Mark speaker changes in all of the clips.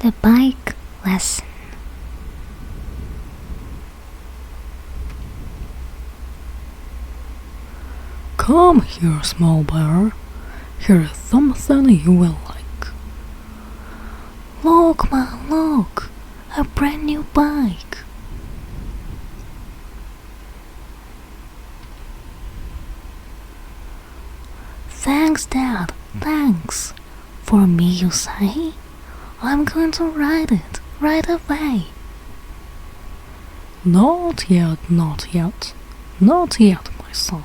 Speaker 1: The bike lesson.
Speaker 2: Come here, small bear. Here is something you will like.
Speaker 1: Look, man, look! A brand new bike! Thanks, Dad, thanks. For me, you say? I'm going to ride it right away.
Speaker 2: Not yet, not yet. Not yet, my son.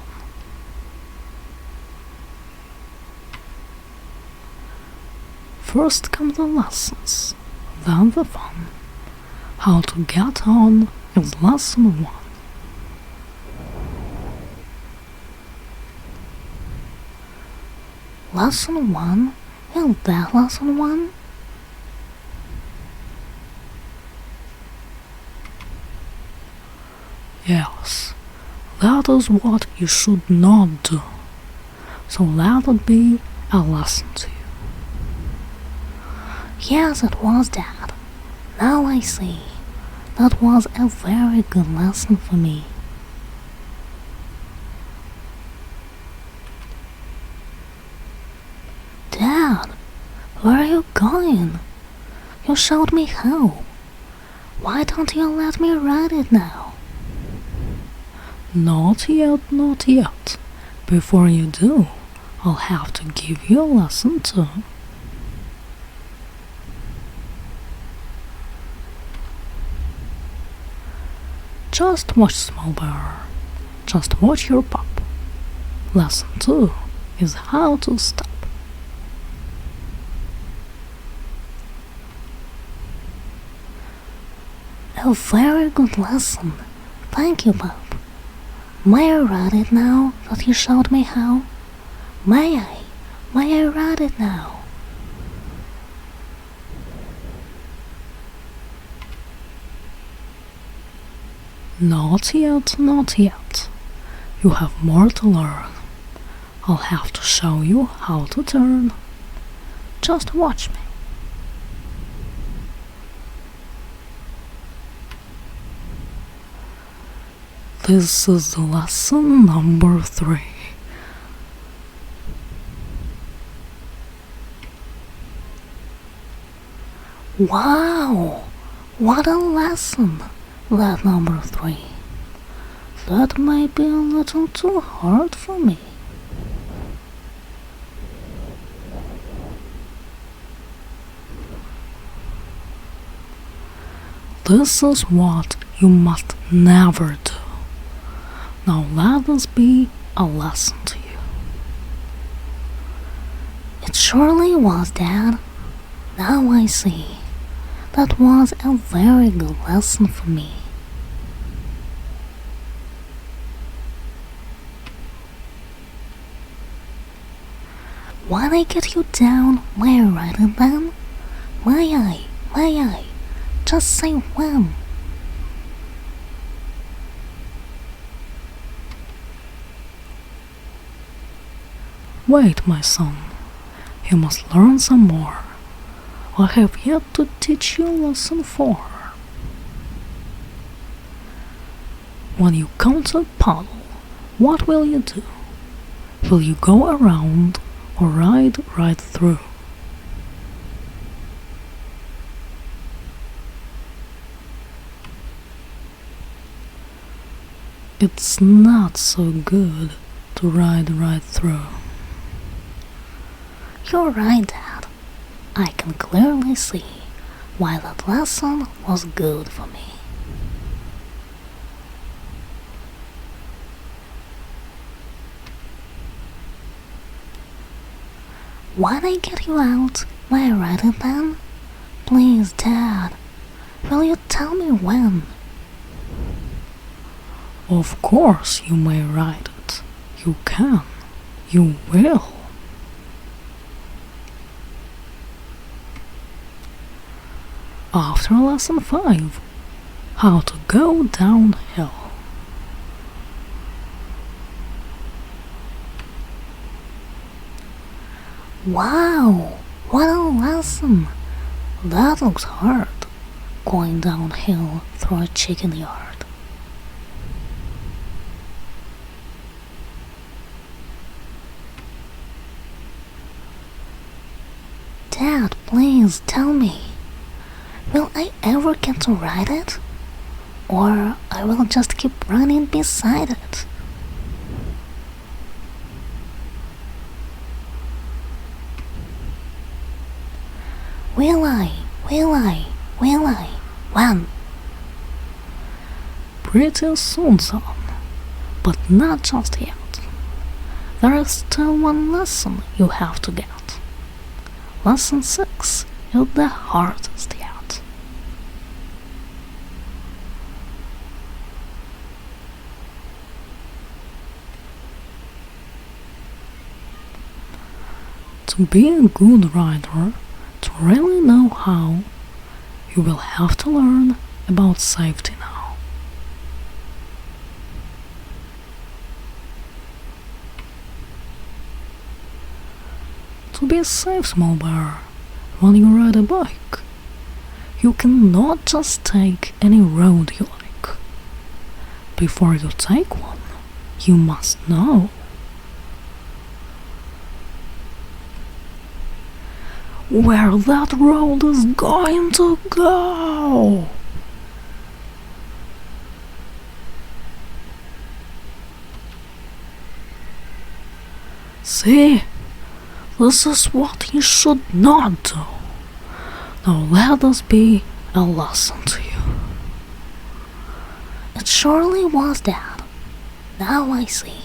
Speaker 2: First come the lessons, then the fun. How to get on is lesson 1.
Speaker 1: Lesson 1? Is that lesson 1?
Speaker 2: Yes, that is what you should not do. So let it be a lesson to you.
Speaker 1: Yes, it was, Dad. Now I see. That was a very good lesson for me. Dad, where are you going? You showed me how. Why don't you let me ride it now?
Speaker 2: Not yet, not yet. Before you do, I'll have to give you a lesson too. Just watch, small bear. Just watch your pup. Lesson 2 is how to stop.
Speaker 1: A very good lesson. Thank you, Bob. May I ride it now that you showed me how? May I? May I ride it now?
Speaker 2: Not yet, not yet. You have more to learn. I'll have to show you how to turn. Just watch me. This is lesson number 3.
Speaker 1: Wow! What a lesson! That number 3. That might be a little too hard for me.
Speaker 2: This is what you must never do. Now let this be a lesson to you.
Speaker 1: It surely was, Dad. Now I see. That was a very good lesson for me. When I get you down, may I ride it then? May I? May I? Just say when.
Speaker 2: Wait, my son. You must learn some more. I have yet to teach you lesson 4. When you come to a puddle, what will you do? Will you go around or ride right through? It's not so good to ride right through.
Speaker 1: You're right, Dad. I can clearly see why that lesson was good for me. When I get you out, may I ride it then? Please, Dad, will you tell me when?
Speaker 2: Of course you may ride it. You can. You will. After lesson 5, how to go downhill.
Speaker 1: Wow, what a lesson! That looks hard, going downhill through a chicken yard. Dad, please tell me, will I ever get to ride it? Or I will just keep running beside it? Will I? When?
Speaker 2: Pretty soon, son. But not just yet. There is still one lesson you have to get. Lesson 6 is the hardest yet. To be a good rider, to really know how, you will have to learn about safety now. To be safe, small bear, when you ride a bike, you cannot just take any road you like. Before you take one, you must know where that road is going to go. See, this is what you should not do. Now let this be a lesson to you.
Speaker 1: It surely was, Dad. Now I see.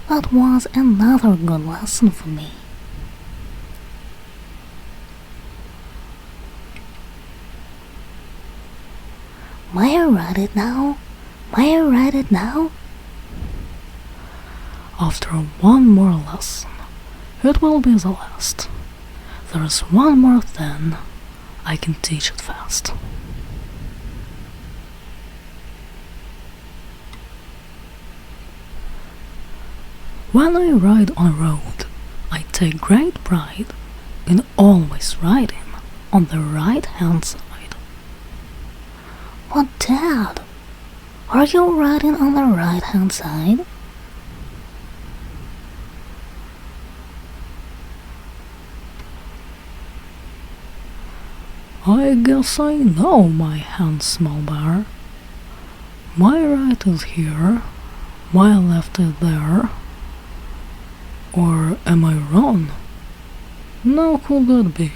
Speaker 1: That was another good lesson for me. May I ride it now? May I ride it now?
Speaker 2: After one more lesson, it will be the last. There is one more thing, I can teach it fast. When I ride on a road, I take great pride in always riding on the right-hand side.
Speaker 1: But Dad, are you riding on the right-hand side?
Speaker 2: I guess I know my hand, small bear. My right is here, my left is there. Or am I wrong? Now could that be?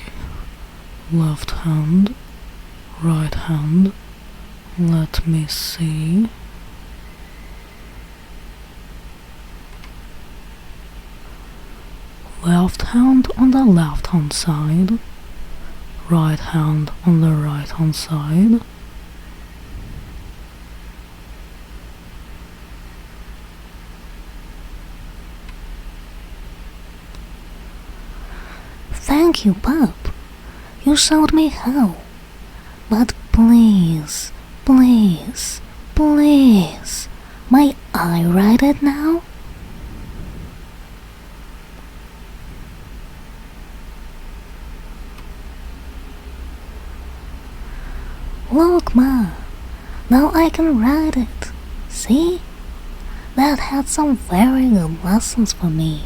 Speaker 2: Left hand, right hand, let me see. Left hand on the left hand side, right hand on the right hand side.
Speaker 1: Thank you, Bob. You showed me how. But please, please, please, may I ride it now? Look, Ma, now I can ride it. See? That had some very good lessons for me.